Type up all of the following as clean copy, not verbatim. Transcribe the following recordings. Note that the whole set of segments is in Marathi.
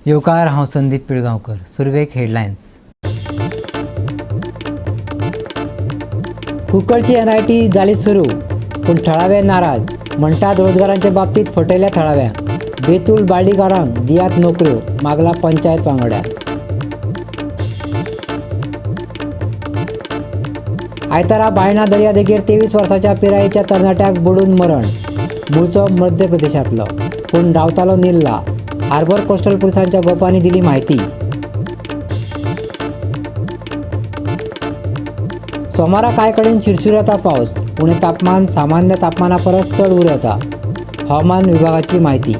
येवकार, हांव संदीप पिळगांवकर. सुरवेक हेडलायन्स. कुंकळची NIT जाली सुरू, पूण थळावे नाराज. म्हणटात रोजगारांच्या बाबतीत फटयल्या थळाव्यांक. बेतूल बाळ्ळीकारांक दियात नोकऱ्यो, मागला पंचायत वांगड्यान. आयतारा बायणा दर्या देगेर 23 वर्साच्या पिरायेच्या तरणाट्याक बुडून मरण. मूळचो मध्य प्रदेशांतलो, पूण रावतालो निल्ला. हार्बर कोस्टल पुलिसांच्या गोपांनी दिली म्हायती. सोमारा कांय कडेन शिरशीर येता पावस, पूण तापमान सामान्य तापमाना परस चड उर येता. हवामान विभागाची म्हायती.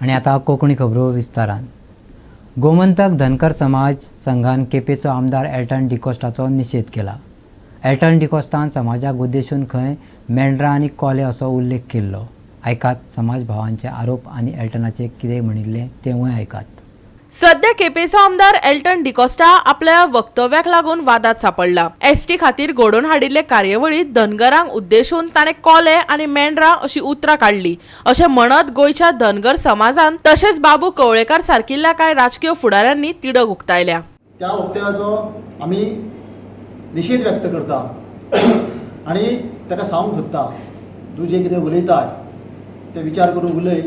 आनी आतां कोंकणी खबरो विस्तारान. गोमंतक धनगर समाज संघान केपेचो आमदार एल्टन डिकोस्टाचो निशेध केला. एल्टन डिकोस्टान समाजाक उद्देशून खंय मेंढरां आनी कोले असो उल्लेख केल्लो. आयकात समाज भावांचे आरोप आनी एल्टनाचे कितें म्हणिल्लें तेवूय आयकात. सध्या केपेचो आमदार एल्टन डिकोस्टा आपल्या वक्तव्याक लागून वादात सापडला. ST खातीर घडोवन हाडिल्ले कार्यावळीत धनगरांक उद्देशून ताणें कोले आनी मेंढरां अशी उतरां काडली अशें म्हणत गोंयच्या धनगर समाजान तशेंच बाबू कवळेकार सारकिल्ल्या कांय राजकीय फुडाऱ्यांनी तिडक उक्तायल्या. त्या वक्तव्याचो आमी निशेध व्यक्त करता आनी ताका सांगूंक सोदता, तूं जें कितें उलयता ते विचार करून उलय.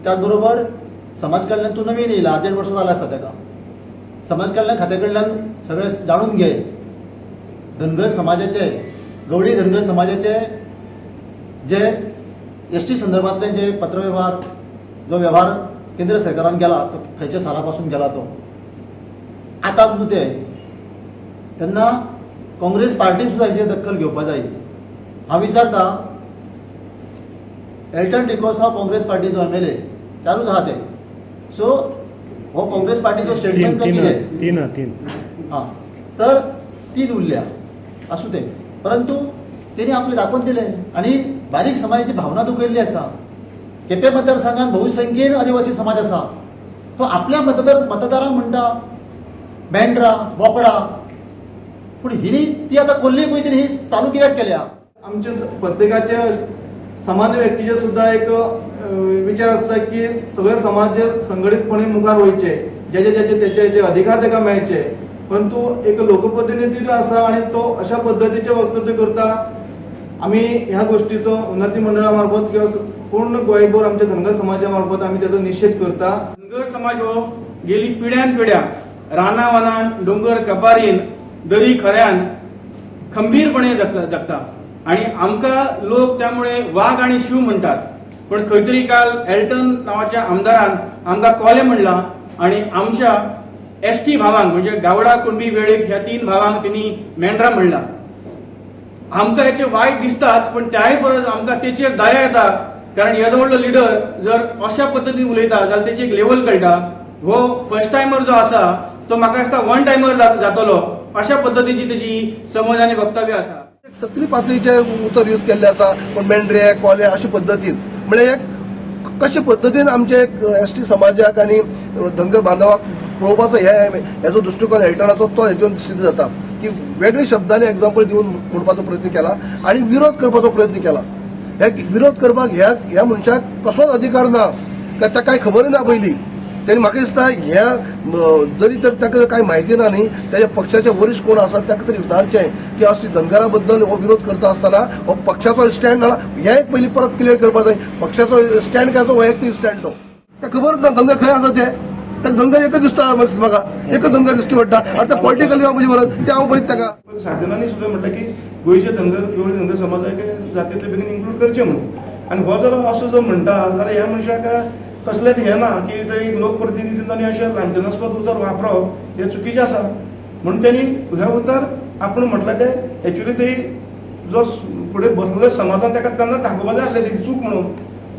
त्याच बरोबर समाज कल्याण तूं नवीन येयला, 1.5 वर्सां जालें आसा ताका. समाज कल्याण खात्या कडल्यान सगळें जाणून घे. धनगर समाजाचे, गवळी धनगर समाजाचे जे ST संदर्भातले जे पत्रव्यवहार, जो व्यवहार केंद्र सरकारान केला तो खंयच्या साला पासून केला तो आतांच न्हू ते. तेन्ना काँग्रेस पार्टी सुद्दां हेचेर दखल घेवपाक जाय. हांव विचारता, एल्टन डिकोस हो काँग्रेस पार्टीचो MLA चालूच आहा ते. सो हो काँग्रेस पार्टीचो स्टेटमेंट काय कितें? हां, तर तीन उरल्या आसूं ते. परंतु तेणी आपले दाखोवन दिले आनी बारीक समाजाची भावना दुखयल्ली आसा. केपें मतदारसंघात बहुसंख्येन आदिवासी समाज आसा. तो आपल्या मतदारांक म्हणटा मेंढरां, बोकडां, पूण हिणी ती आतां कोल्ली पळयती ही चालू कित्याक केल्या? आमचे प्रत्येकाचे सामान्य व्यक्तीचे सुद्धा एक विचार असता की सगळे समाज संघटितपणे मुखार वयचे, ज्याचे त्याचे अधिकार ताका मेळचे. परंतु एक लोकप्रतिनिधी आसा आणि तो अशा पद्धतीचे वक्तव्य करता. आम्ही ह्या गोष्टीचो उन्नती मंडळामार्फत किंवा पूर्ण गोंयभर आमच्या धनगर समाजामार्फत आम्ही त्याचा निषेध करता. धनगर समाज हो गेली पिढ्यान पिढ्या रानावनान, डोंगर कपारीन, दरी खऱ्यान खंबीरपणे जगता आणि आमकां लोक त्यामुळे वाघ आणि शिव म्हणतात. पण खंयतरी काल एल्टन नावाच्या आमदारान आमकां कोले म्हणला आणि आमच्या ST भावांक म्हणजे गावडा, कुणबी, वेळीक ह्या 3 भावांक तिणी मेंढरां म्हणला. आमकां हेचे वायट दिसताच, पण त्याय परस आमकां तेचेर दया येता. कारण येदो व्हडलो लिडर जर अशा पद्दतीन उलयता जाल्यार तेची एक लेवल कळटा. हो फर्स्ट टायमर जो आसा तो म्हाका दिसता 1 टायमर जातलो अशा पद्दतीची तेची समज आनी वक्तव्य आसा. सकली पातळीचे उतर यूज केल्ले आसा, पण मेंढरे, कोले अशा पद्दतीन म्हणजे कशा पद्दतीन आमचे ST समाजाक आणि धनगर बांधवाक पळोवपाचो हेजो दृष्टिकोन एल्टनाचो तो हेतून सिद्ध जाता की वेगळ्या शब्दांनी एक्झाम्पल दिवन म्हणपाचो प्रयत्न केला आणि विरोध करपाचो प्रयत्न केला. हे विरोध करपाक ह्या मनशाक कसलोच अधिकार ना, ताका कांय खबर ना पयली. त्यांनी म्हाका दिसता ह्या जरी तर ताका कांय म्हायती ना न्ही, त्याच्या पक्षाचे वरिष्ठ कोण आसात ताका तरी विचारचें की असली धनगरा बद्दल हो विरोध करता आसतना हो पक्षाचो स्टँड ना, हे एक पयली परत क्लियर करपाक जाय. पक्षाचो स्टँड काय तो वैयक्तीक स्टँड तो ताका खबर ना धनगर खंय आसा ते. ताका धनगर एकच दिसता म्हाका, एकच धनगर दिश्टी पडटा. आता पॉलिटिकल म्हणजे बरोबर ते हांव पळयत ताका. साधनांनी सुद्धा म्हटलं की गोंयचे धनगर समाजाक जातींतले बेगीन इन्क्लूड करचे म्हणून. आणि हो जर असो जो म्हणटा जाल्यार ह्या मनशाक कसलेंच हे ना की थंय लोकप्रतिनिधींनी अशें लांछनास्पद उतर वापरप हे चुकीचें आसा. म्हणून त्यांनी हे उतर आपण म्हटलं ते एक्च्युली थंय जो फुडें बसलेलो समाजान ताका तेन्ना दाखोवपाक जाय आसलें ती चूक म्हणून.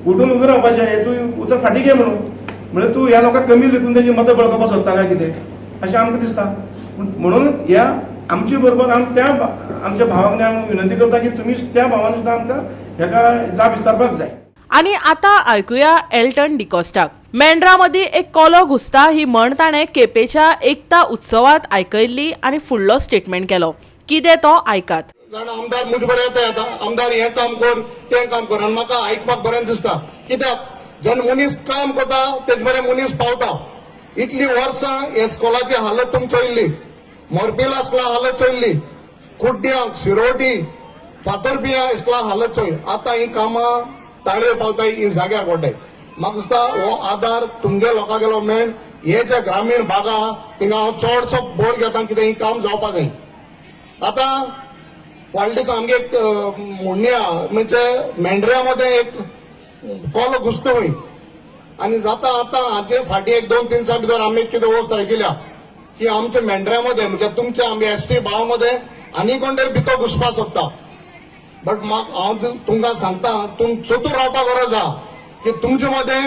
उठून उबें रावपाचें हे तूं उतर फाटीं घे म्हणून. म्हणजे तूं ह्या लोकांक कमी लेखून तेजी मतां बळकावपाक सोदता काय कितें अशें आमकां दिसता. म्हणून ह्या आमचे बरोबर त्या आमच्या भावांक हांव विनंती करता की तुमी त्या भावान सुद्दां आमकां हेका जाप विचारपाक जाय. आणि आता ऐकूया एल्टन डिकोस्टाक. मेंढरांमदी एक कोलो घुसता ही म्हण ताणें केपेच्या एकता उत्सवात आयकयल्ली आणि फुडलो स्टेटमेंट केलो. कितें तो आयकात. जाण आमदार मुजे बरें येता येता आमदार हें काम कर तें काम कर आनी म्हाका आयकपाक बरें दिसता कित्याक जेन्ना मनीस काम करता तेजे बरें मनीस पावता इतली वर्सां हे स्कॉलाची हालत तुमची चोयल्ली मोरपिला स्कूला हालत चोयल्ली कुड्ड्यांक शिरोटी फातरपिया स्कूला हालत चोय आतां ही कामां ताळेर पावताय ही जाग्यार पडटाय म्हाका दिसता हो आदार तुमगे लोकांगेलो मेळून हे जे ग्रामीण भागा थिंगा हांव चडसो बोर घेता कितें ही काम जावपाक जाय आतां फाटल्या दिसा आमगे एक म्हणणी आहा म्हणजे मेंढऱ्या मध्ये एक कोलो घुसता खंय आनी जाता आतां हाचे फाटी एक 2-3 दिसां भितर आमी कितें वस्त आयकल्या की आमच्या मेंढऱ्यामध्ये म्हणजे तुमच्या आम्ही एसटी भाव मध्ये आनी कोण तरी भितर घुसपा सोदता बट हांव तुमकां सांगता तुम चतूर रावपाक गरज आहा की तुमचे मध्ये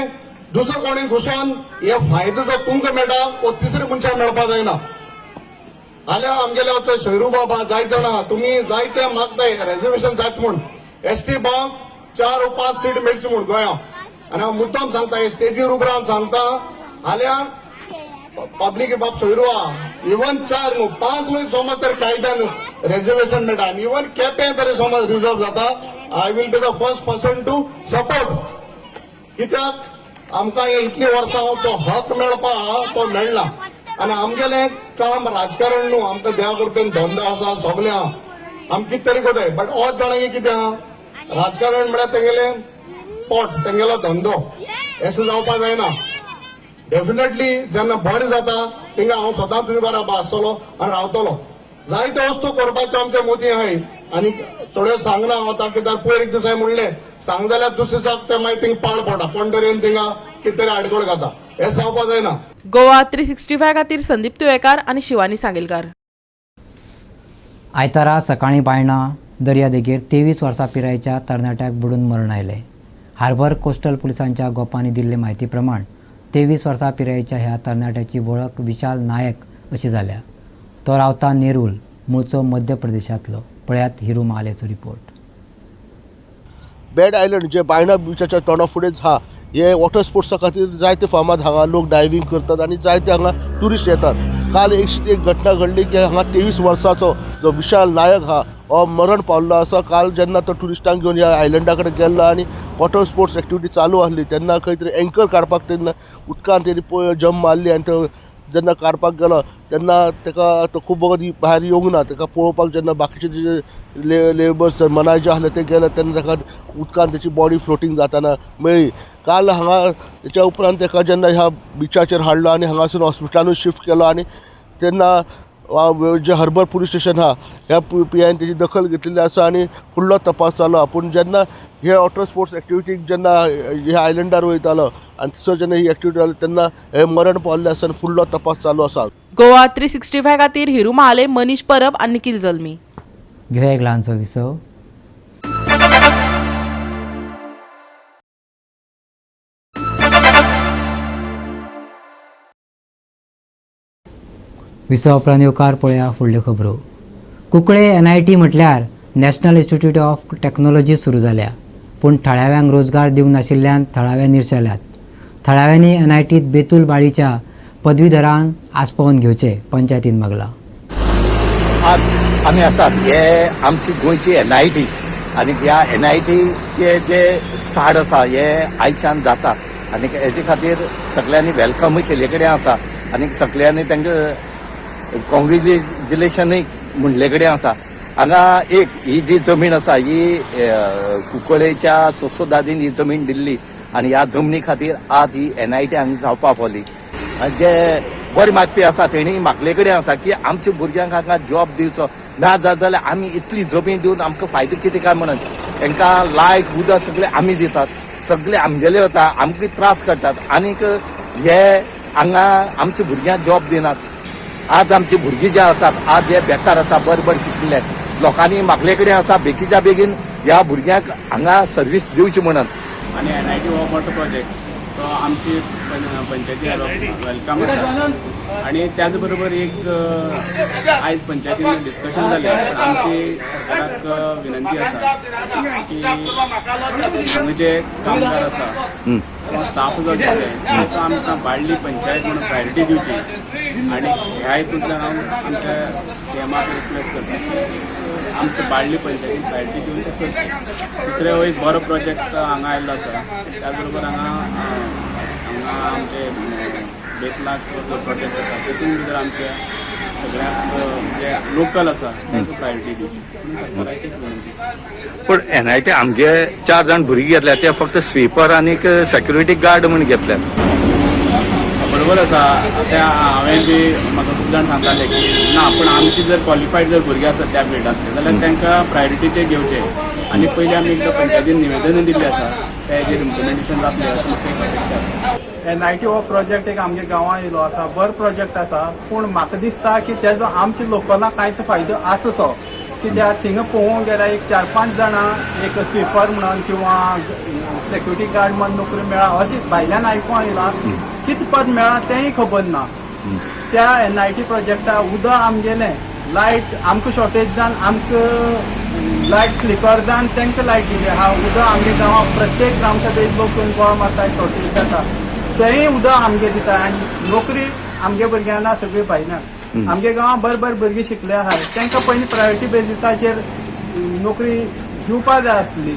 दुसरो कोणी घुसोन हे फायदो जो तुमकां मेळटा तो तिसऱ्या मनशाक मेळपाक जायना जाल्यार आमगेले शैरू बाबा जाय जाणा तुमी जायते मागताय रिजर्वेशन जायत म्हूण एसटी भाव 4 वा 5 सीट मेळची म्हूण गोंयांत आनी हांव मुद्दाम सांगता हे स्टेजीर उबो रावन सांगता जाल्यार पब्लीक बाब सोयरू आहा इवन 4 न्हू 5 न्हू समज तर कायद्यान रिजर्वेशन मेळटा आनी इवन केपें तरी समज रिजर्व जाता I will be the first person to support कित्याक आमकां हे इतली वर्सां तो हक मेळपा तो मेळना आनी आमगेलें काम राजकारण न्हू आमकां देवा कृपेन धंदो आसा सगलें आहा आमी कितें तरी कोताय बट हो जाणांगे कितें आहा राजकारण म्हळ्यार तेंगेलें पोट तेंगेलो धंदो अशें जावपाक जायना डेफिनेटली जेन्ना बरें जाता थिंगा हांव स्वता तुजे बरोबर आसतलो आनी रावतलो जायत्यो वस्तू करपाच्यो आमच्या मोदी आहाय आनी थोड्यो सांगना हांव आतां कित्याक पयर एक दिसा म्हणलें सांग जाल्यार दुसरे दिसाक ते मागीर थिंगा पाड पडटा कोण तरी थिंगा कितें तरी आडकोळ घाता हें जावपाक जायना गोवा 365 खातीर संदीप तुयेकार आनी शिवानी सांगेलकार. आयतारा सकाळीं बायणां दर्यादेगेर 23 वर्सां पिरायेच्या तरणाट्याक बुडून मरण आयलें. हार्बर कोस्टल पुलिसांच्या गोपांनी दिल्ले म्हायती प्रमाण 23 वर्सां पिरायेच्या ह्या तरणाट्याची वळख विशाल नायक अशी जाल्या. तो रावता नेरूल मूळचो मध्य प्रदेशांतलो. पळयात हिरू महालेचो रिपोर्ट. बॅड आयलंड जे बायणा बिचाच्या तोंडा फुडेंच आहा हे वॉटर स्पोर्ट्सा खातीर जायते फामाद हांगा लोक डायविंग करतात आनी जायते हांगा ट्युरिस्ट येतात. काल एक घटना घडली की हांगा 23 वर्साचो जो विशाल नायक हा हो मरण पावल्लो आसा. काल जेन्ना तो ट्युरिस्टांक घेवन ह्या आयलंडा कडेन गेल्लो आनी वॉटर स्पोर्ट्स एक्टिविटी चालू आसली तेन्ना खंय तरी एंकर काडपाक तेन्ना उदकांत तेणी जंप मारली आनी तो जेन्ना काडपाक गेलो तेन्ना ताका तो खूब वगत भायर येवंक ना. ताका पळोवपाक जेन्ना बाकीचे जे लेबर्स मनाय जे आसले ते गेले तेन्ना ताका उदकांत ताची बॉडी फ्लोटींग जाताना मेळ्ळी. काल हांगा तेच्या उपरांत ताका जेन्ना ह्या बिचाचेर हाडलो आनी हांगासून हॉस्पिटलानूय शिफ्ट केलो आनी तेन्ना जे हर्बर पुलीस स्टेशन आहा ह्या PIन तेची दखल घेतलेली आसा आनी फुडलो तपास चालू आहा. पूण जेन्ना हे वॉटर स्पोर्ट्स एक्टिविटीक जेन्ना ह्या आयलंडार वयतालो आनी थंयसर जेन्ना ही एक्टिविटी जाली तेन्ना हे मरण पावल्ले आसा आनी फुडलो तपास चालू आसा. गोवा 365 खातीर हिरू महाले, मनीष परब आनी निखिल जल्मी. घेवया एक ल्हानसो विसव. विसव उपरांत येवकार पळया फुडल्यो खबरो. कुंकळे NIT म्हटल्यार नॅशनल इन्स्टिट्यूट ऑफ टेक्नॉलॉजी सुरू जाल्या. पूण थळाव्यांक रोजगार दिवंक नाशिल्ल्यान थळाव्या निर्शेल्यात. थळाव्यांनी NITत बेतूल बाळीच्या पदवीधरांक आस्पावून घेवचे पंचायतीन मागला. आज आमी आसात हे आमची गोंयची NIT आनी ह्या NITचे जे स्टार्ट आसा हे आयच्यान जाता आनी हेजे खातीर सगळ्यांनी वेलकमूय केले कडेन आसा आनी सगळ्यांनी तांकां कॉंग्रेच्युलेशनूय म्हणले कडेन आसा. हांगा एक ही जी जमीन आसा ही कुंकळेच्या सोसोदादीन ही जमीन दिल्ली आनी ह्या जमनी खातीर आज ही NIT हांगा जावपा पावली. जे बरे मागपी आसा तेणी मागले कडेन आसा की आमच्या भुरग्यांक हांगा जॉब दिवचो ना जाल्यार आमी इतली जमीन दिवन आमकां फायदो कितें काय म्हणून तांकां लायट उदक सगळें आमी दितात. सगळे आमगेले वता आमकां त्रास करतात आनीक हे हांगा आमच्या भुरग्यांक जॉब दिनात. आज आमची भुरगीं जे आसात आज हे बेकार आसा बरे शिकले लोकांनी मागले कडेन आसा बेगीच्या बेगीन ह्या भुरग्यांक हांगा सर्वीस दिवची म्हणून. आणि NIT हो मोठो प्रोजेक्ट तो आमची पंचायती वेलकम आसा. आणि त्याच बरोबर एक आयज पंचायतीन डिस्कशन जालें पण आमची सरकाराक विनंती आसा की हांगा जे कामगार आसा स्टाफ जो दिसले ताका आमकां बाळ्ळी पंचायत म्हणून प्रायोरिटी दिवची आणि ह्या हेतूंतल्यान हांव आमच्या सीएमाक रिक्वेस्ट करता आमचे बाळ्ळी पंचायतीक प्रायोरिटी दिवन ते करचें. दुसरे हो एक बरो प्रोजेक्ट हांगा आयिल्लो आसा. त्याच बरोबर हांगा आमचे बेतलाक जो प्रोजेक्ट आसा तेतून भितर आमचे सगळ्यांक जे लोकल आसा तांकां प्रायोरिटी दिवची म्हणून सरकाराक एक विनंती आसा. पण NIT आमगे 4 जाण भुरगीं घेतल्या ते फक्त स्वीपर आनी सेक्युरिटी गार्ड म्हूण घेतल्यात. बरोबर आसा. आतां हांवें बी म्हाका खूब जाण सांगताले की ना पण आमची जर क्वॉलिफायड जर भुरगीं आसात त्या फिल्डांतले जाल्यार तांकां प्रायोरिटीचे घेवचे आनी पयलीं आमी एकदां पंचायतीन निवेदन दिल्लें आसा तेजेर इम्प्लिमेंटेशन जातलें अशी म्हाका एक अपेक्षा आसा. NIT हो प्रोजेक्ट एक आमच्या गांवांत येयलो आसा. बरो प्रोजेक्ट आसा पूण म्हाका दिसता की तेजो आमच्या लोकलांक कांयच फायदो आसचो. कित्याक थिंगा पळोवंक गेल्यार एक 4-5 जाणां एक स्विपर म्हणून किंवा सेक्युरिटी गार्ड म्हणून नोकरी मेळ्ळा अशें भायल्यान आयकूंक येयलां. कितें पद मेळ्ळा तेंय खबर ना. त्या NIT प्रोजेक्टा उदक आमगेलें लायट आमकां शॉर्टेज जावन आमकां लायट स्लिपर जावन तांकां लायट दिली आहा. उदक आमच्या गांवांत प्रत्येक ग्रामसभेक लोक इन्फॉर्म आसता शॉर्टेज जाता तेंय उदक आमगे दिता आनी नोकरी आमगे भुरग्यांक ना सगळीं भायल्यान. आमगे गांवांत बरे भुरगीं शिकले आहाय तांकां पयलीं प्रायोरिटी बेजिसाचेर नोकरी दिवपा जाय आसली.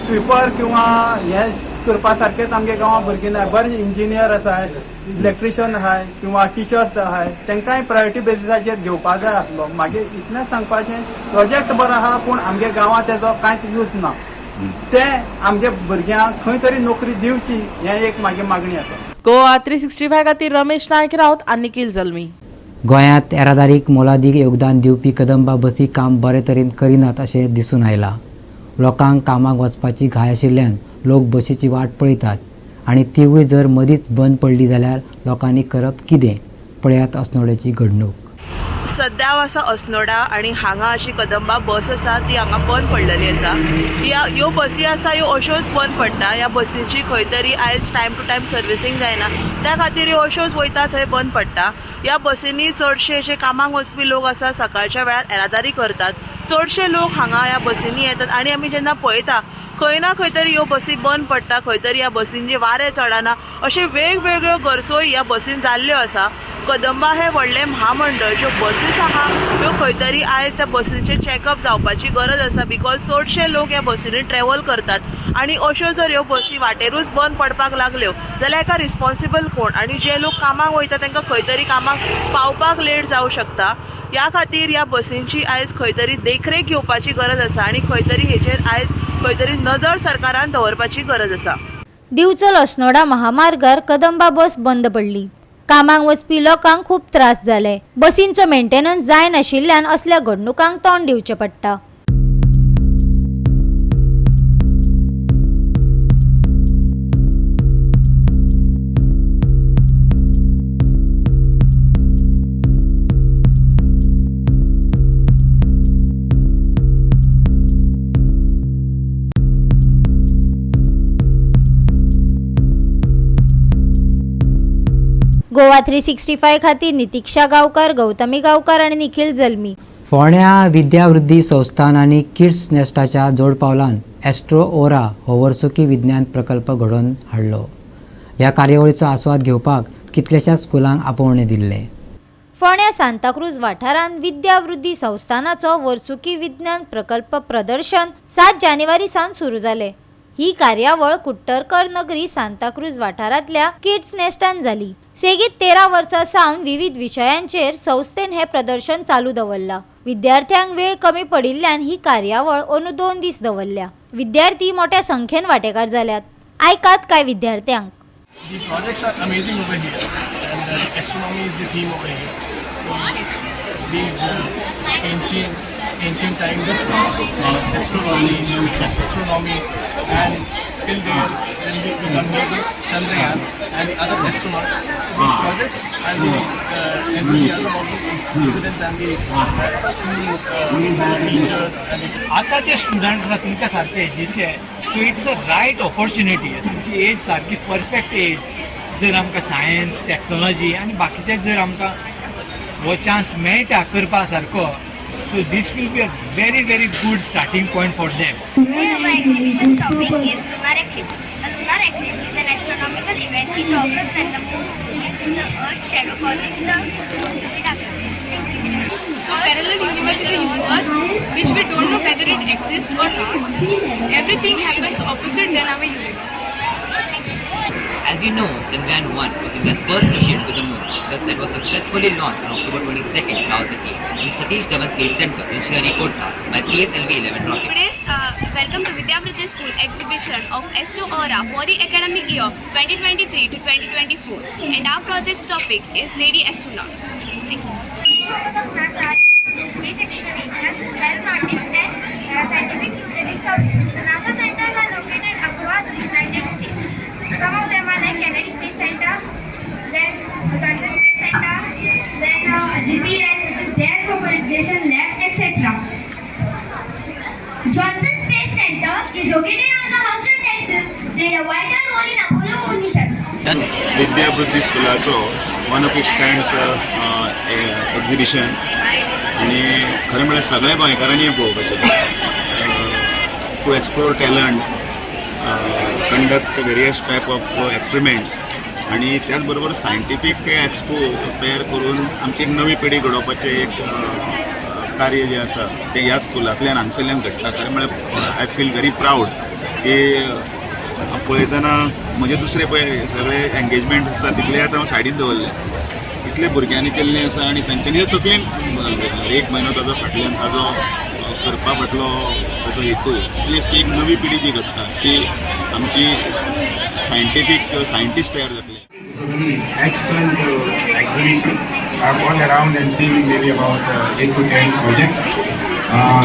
स्विपर किंवा हे करपा सारकेंच आमगे गांवांत भुरगीं ना. बरे इंजिनियर आसाय इलेक्ट्रिशियन आहाय किंवा टिचर्स आहाय तांकांय प्रायोरिटी बेजिसाचेर घेवपा जाय आसलो. मागीर इतलेंच सांगपाचें प्रोजेक्ट बरो आहा पूण आमगे गांवांत तेजो कांयच यूज ना. ते आमगे भुरग्यांक खंय तरी नोकरी दिवची हें एक म्हाजी मागणी आसा. गोवा 365 खातीर रमेश नायक रावत आनी निखिल जल्मी. गोंयांत येरादारीक मोलादीक योगदान दिवपी कदंबा बसी काम बरे तरेन करिनात अशें दिसून आयलां. लोकांक कामाक वचपाची घाय आशिल्ल्यान लोक बसीची वाट पळयतात आनी तिवूय जर मदींच बंद पडली जाल्यार लोकांनी करप कितें? पळयात अस्नोडेची घडणूक. सद्या आसा अस्नोडा आणि हांगा अशी कदंबा बस आसा ती हांगा बंद पडलेली आसा. ह्यो बसी आसा ह्यो अश्योच बंद पडटा. ह्या बसींची खंय तरी आयज टायम टू टायम सर्विसींग जायना त्या खातीर ह्यो अश्योच वयता थंय बंद पडटा. ह्या बसींनी चडशे जे कामाक वचपी लोक आसा सकाळच्या वेळार येरादारी करतात. चडशे लोक हांगा ह्या बसींनी येतात आनी आमी जेन्ना पळयता खंय ना खंय तरी ह्यो बसी बंद पडटा. खंय तरी ह्या बसींचे वारें चडना. अशे वेगवेगळ्यो गरजोय ह्या बसीन जाल्ल्यो आसा. कदंबा हे व्हडले महामंडळ ज्यो बसीस आहा ह्यो खंय तरी आयज त्या बसींचे चॅकअप जावपाची गरज आसा. बिकॉज चडशे लोक ह्या बसींनी ट्रॅव्हल करतात आनी अश्यो जर ह्यो बसी वाटेरूच बंद पडपाक लागल्यो जाल्यार हाका रिस्पॉन्सिबल कोण? आनी जे लोक कामाक वयता तांकां खंय तरी कामाक पावपाक लेट जावं शकता. ह्या खातीर ह्या बसींची आयज खंय तरी देखरेख घेवपाची गरज आसा आनी खंय तरी हेचेर आयज खंय तरी नजर सरकारान दवरपाची गरज आसा. दिवचल अस्नोडा महामार्गार कदंबा बस बंद पडली. कामाक वचपी लोकांक खूब त्रास जाले. बसींचो मेंटेनन्स जाय नाशिल्ल्यान असल्या घडणुकांक तोंड दिवचें पडटा. गोवा 365 खातीर नितीक्षा गांवकार, गौतमी गांवकार आनी निखिल जल्मी. फोंड्या विद्यावृद्धी संस्थान आनी किड्स नेस्टाच्या जोड पावलान एस्ट्रो ओरा हो वर्सुकी विज्ञान प्रकल्प घडोवन हाडलो. ह्या कार्यावळीचो आस्वाद घेवपाक कितल्याशाच स्कुलांक आपोवणें दिल्ले. फोंड्या सांताक्रूज वाठारांत विद्यावृद्धी संस्थानाचो वर्सुकी विज्ञान प्रकल्प प्रदर्शन 7 जानेवारी सावन सुरू जालें. ही कार्यावळ कुट्टरकर नगरी सांताक्रूज वाठारांतल्या किड्स नेस्टान जाली. सेगीत 13 वर्सां सावन विविध विशयांचेर संस्थेन हे प्रदर्शन चालू दवरला. विद्यार्थ्यांक वेळ कमी पडिल्ल्यान ही कार्यावळ अंदू 2 दीस दवरल्या. विद्यार्थी मोठ्या संख्येन वांटेकार जाल्यात. आयकात कांय विद्यार्थ्यांक. The projects are amazing over here, and astronomy is the theme over here. So these ancient times astronomy, and till there when we come here to Chandrayaan and the other astronauts. These projects and the enthusiasm of the students and the school teachers and आताचे स्टुडंट्स आसा तुमकां सारके एजीचे so it's a right opportunity. तुमची एज सारकी परफेक्ट एज. जर आमकां सायन्स टेक्नॉलॉजी आनी बाकीचे जर आमकां हो चान्स मेळटा करपा सारको so this will be a very good starting point for them. Our exhibition topic is lunar eclipse. A lunar eclipse is an astronomical event. It occurs when the moon in the earth shadow causing the dark. Thank you. So parallel universe is a universe which we don't know whether it exists or not. Everything happens opposite than our universe. As you know, Chandrayaan 1 was India's first mission to the moon that was successfully launched on October 22nd, 2008 from Satish Dhawan Space Center in Sriharikota by PSLV-11 rocket. Today's welcome to Vidyavriti School exhibition of S2 Aura for the academic year 2023 to 2024, and our project's topic is Lady Astronaut. Thank you. Focus of NASA is space exploration, aeronautics, and scientific discoveries. The NASA centers are located across the United States. Some of them are like Kennedy Space Center, then Johnson Space Center, then GPS, which is there for Station Lab, etc. Johnson Space Center is located on the Houston, Texas, played a vital role in Apollo moon missions. विद्यावृत्ती स्कुलाचो one of its kinds exhibition आणि खरें म्हळ्यार सगळ्या गोंयकारांनी पळोवपाचें to explore talent conduct various type of experiments आणि त्याच बरोबर सायंटिफीक एक्सपो तयार करून आमची एक नवी पिढी घडोवपाचें एक कार्य जें आसा तें ह्या स्कुलांतल्यान हांगसरल्यान घडटा. खरें म्हळ्यार आय फील व्हेरी प्रावड की पळयतना म्हजे दुसरे पळय सगळे एंगेजमेंट आसा तितले आतां हांव सायडीन दवरले. इतले भुरग्यांनी केल्लें आसा आनी तांच्यांनी तकलेन एक म्हयनो ताजो फाटल्यान ताजो करपा फाटलो ताजो हेतू प्लीज की एक नवी पिढी जी घडटा ती आमची सायंटिस्ट तयार जातले. Excellent exhibition. I've gone around and seen maybe about 8 to 10 projects.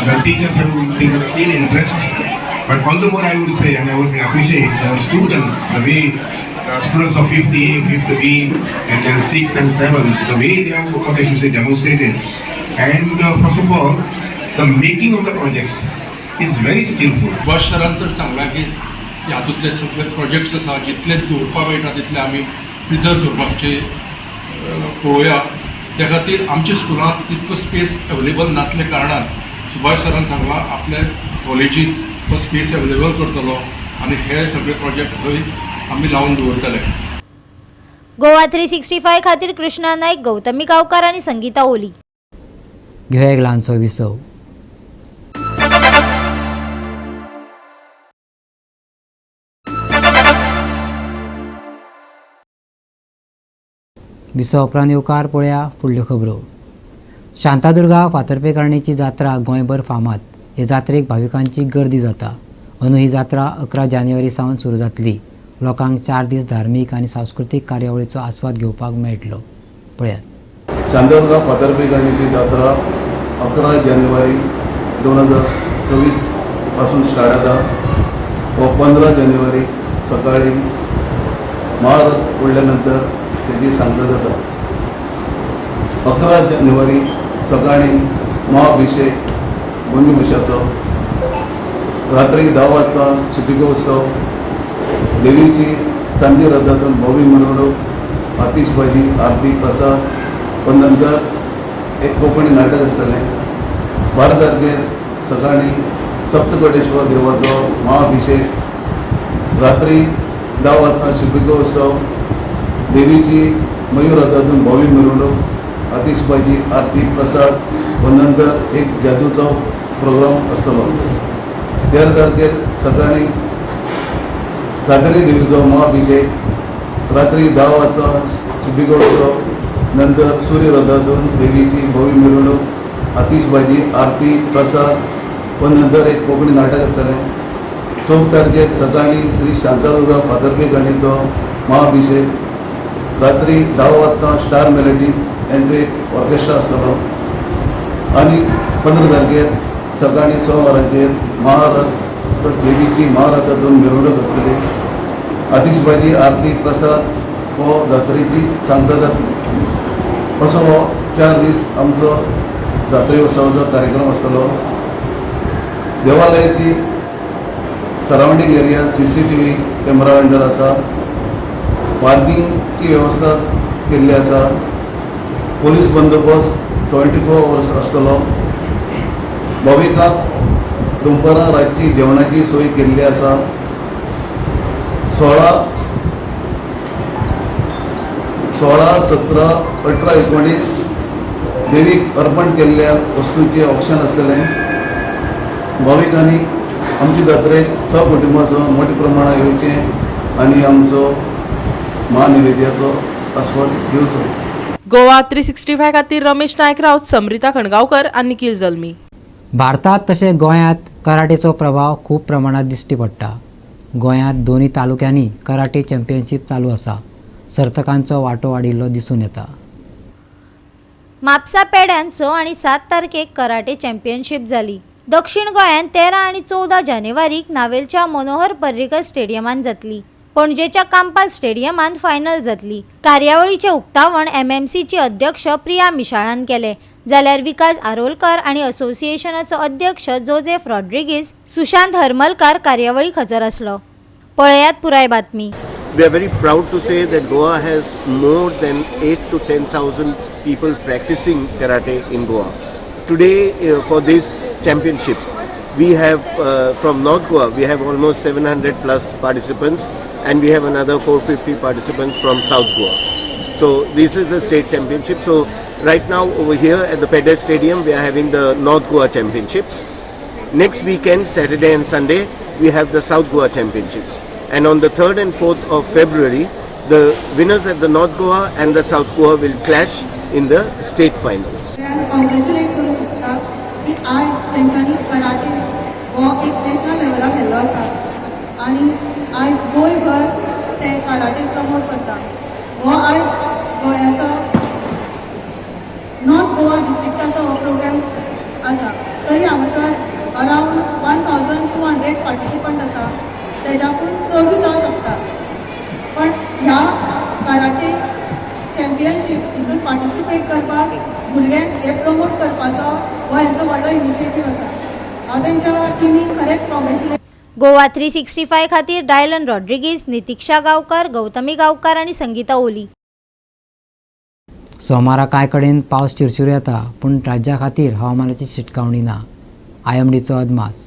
The teachers have taken a keen interest, but all the more I would say, and I would appreciate the students, the way students of 5th A, 5th B, and then 6th and 7th, the way they have, what I should say, demonstrated. And first of all, the making of the projects is very skillful. वर्षानंतर सांगला की ह्यातूतले सगळे प्रोजेक्ट्स आसा जितले दवरपा मेळटा तितले आमी प्रिजर्व करपाचे पळोवया. त्या खातीर आमच्या स्कुलांत तितको स्पेस अवेलेबल नासले कारणान सुभाष सरान सांगला आपल्या कॉलेजींत तो स्पेस अवेलेबल करतलो आनी हे सगळे प्रोजेक्ट थंय आमी लावन दवरतले. गोवा 365 खातीर कृष्णा नाईक, गौतमी गांवकार आणि संगीता ओली. घेऊया एक ल्हानसो विसव. विसव उपरांत येवकार पळया फुडल्यो खबरो. शांतादुर्गा फातर्पेकारणीची जात्रा गोंयभर फामाद. हे जात्रेक भाविकांची गर्दी जाता. अंदू ही जात्रा 11 जानेवारी सावन सुरू जातली. लोकांक 4 दीस धार्मीक आनी सांस्कृतीक कार्यावळीचो आस्वाद घेवपाक मेळटलो. पळयात. शांतादुर्गा फातर्पेकारणीची जात्रा 11 जानेवारी 2024 पासून स्टार्ट जाता व 15 जानेवारी सकाळी महारथ पडल्या नंतर त्याची सांगता जाता. 11 जानेवारी सकाळी महाअभिषेक मंजुमिशाचो, रात्री 10 वाजता शिपिकोत्सव, देवीची चांदी रथातून भव्य मिरवणूक, आतिषबाजी, आरती, प्रसाद व नंतर एक कोंकणी नाटक आसतलें. 12 तारखेर सकाळी सप्तकोटेश्वर देवाचो महाअभिषेक, रात्री 10 वाजता शिपिकोत्सव, देवीची मयूर रथातून भव्य मिरवणूक, आतिषबाजी, आरती, प्रसाद व नंतर एक जादूचो प्रोग्राम आसतलो. 13 तारखेर सकाळी सातेरी देवीचो महाअभिषेक, रात्री 10 वाजता शिबिकोत्सव, नंतर सूर्य रथातून देवीची भव्य मिरवणूक, आतिषबाजी, आरती, प्रसाद व नंतर एक कोंकणी नाटक आसतलें. 14 तारखेर सकाळी श्री शांतादुर्गा फातर्पेकारणीचो महाअभिषेक, रात्री 10 वाजता स्टार मेलोडीज यांचो एक ऑर्केस्ट्रा आसतलो आणि 15 तारखेर सकाळी 6 वरांचेर महारथ देवीची महारथातून मिरवणूक आसतली. आतिषबाजी, आरती, प्रसाद हो जात्रेची सांगता जातली. असो हो 4 दीस आमचो जात्रे उत्सवाचो कार्यक्रम आसतलो. देवालयाची surrounding area CCTV camera under आसा. पार्किंगची वेवस्था केल्ली आसा. पोलीस बंदोबस्त 24 hours आसतलो. भाविकांक दनपारां रातची जेवणाची सोय केल्ली आसा. 16 16, 17, 18, 19 देवीक अर्पण केल्ल्या वस्तूंचे ऑप्शन आसतलें. भाविकांनी आमची जात्रेक सकुटुंबासह मोठ्या प्रमाणात येवचें आनी आमचो महानिवेद्याचो आस्वाद घेवचो. गोवा 365 खातीर रमेश नायक राऊत, समृता खणगांवकर आनी निखिल जल्मी. भारतात तशेंच गोंयांत कराटेचो प्रभाव खूब प्रमाणात दिश्टी पडटा. गोंयांत दोन्ही तालुक्यांनी कराटे चॅम्पियनशीप चालू आसा. सर्तकांचो वांटो वाडिल्लो दिसून येता. म्हापसा पेड्यान 6 आनी 7 तारखेक कराटे चॅम्पियनशीप जाली. दक्षिण गोंयांत 13 आनी 14 जानेवारीक नावेलच्या मनोहर पर्रीकर स्टेडियमांत जातली. पणजेच्या कांपाल स्टेडियमांत फायनल जातली. कार्यावळीचे उक्तावण MMCची अध्यक्ष प्रिया मिशाळान केले, जाल्यार विकास आरोलकर आनी असोसिएशनाचो अध्यक्ष जोझेफ रॉड्रिगीज, सुशांत हरमलकार कार्यावळीक हजर आसलो. पळयात पुराय बातमी. We are very proud to say that Goa has more than 8 to 10,000 people practicing karate in Goa. Today, for this championship, we have from North Goa, we have almost 700 plus participants, and we have another 450 participants from South Goa. So this is the state championship. So right now over here at the Pedder Stadium, we are having the North Goa championships. Next weekend, Saturday and Sunday, we have the South Goa championships. And on the 3rd and 4th of February, the winners at the North Goa and the South Goa will clash in the state finals. Congratulate करू शकता की आज तेंच्यांनी कराटे हो एक नॅशनल लेवलाक व्हेल्लो आसा आनी आज गोंयभर ते कराटे प्रमोट करता. हो आज गोंयाचो नॉर्थ गोवा डिस्ट्रिक्टाचो हो प्रोग्राम आसा. तरी हांगासर अरावंड 1200 पार्टिसिपंट आसा. तेज्याकून चडूय जावं शकता. पण ह्या कराटे चॅम्पियनशीप हितून पार्टिसिपेट करपाक भुरग्यांक हे प्रमोट करपाचो हो हेंचो व्हडलो इनिशिएटीव आसा. हांव तेंच्या टिमीक खरेंच कॉंग्रॅच्युलेट. गोवा 365 खातीर डायलन रॉड्रिगीज, नितिक्षा गांवकार, गौतमी गांवकार आनी संगीता ओली. सोमारा कांय कडेन पावस चिरचिर येता, पूण राज्या खातीर हवामानाची शिटकावणी ना. IMDचो अदमास.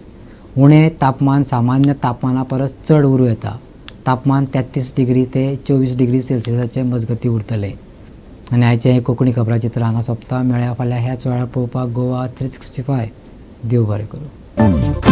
उणें तापमान सामान्य तापमाना परस चड उरूं येता. तापमान 33 डिग्री ते 24 डिग्री सेल्सियसाचे मजगती उरतले. आनी आयचें कोंकणी खबराचित्र हांगा सोंपता. मेळया फाल्यां ह्याच वेळार पळोवपाक गोवा 365. देव बरें करूं.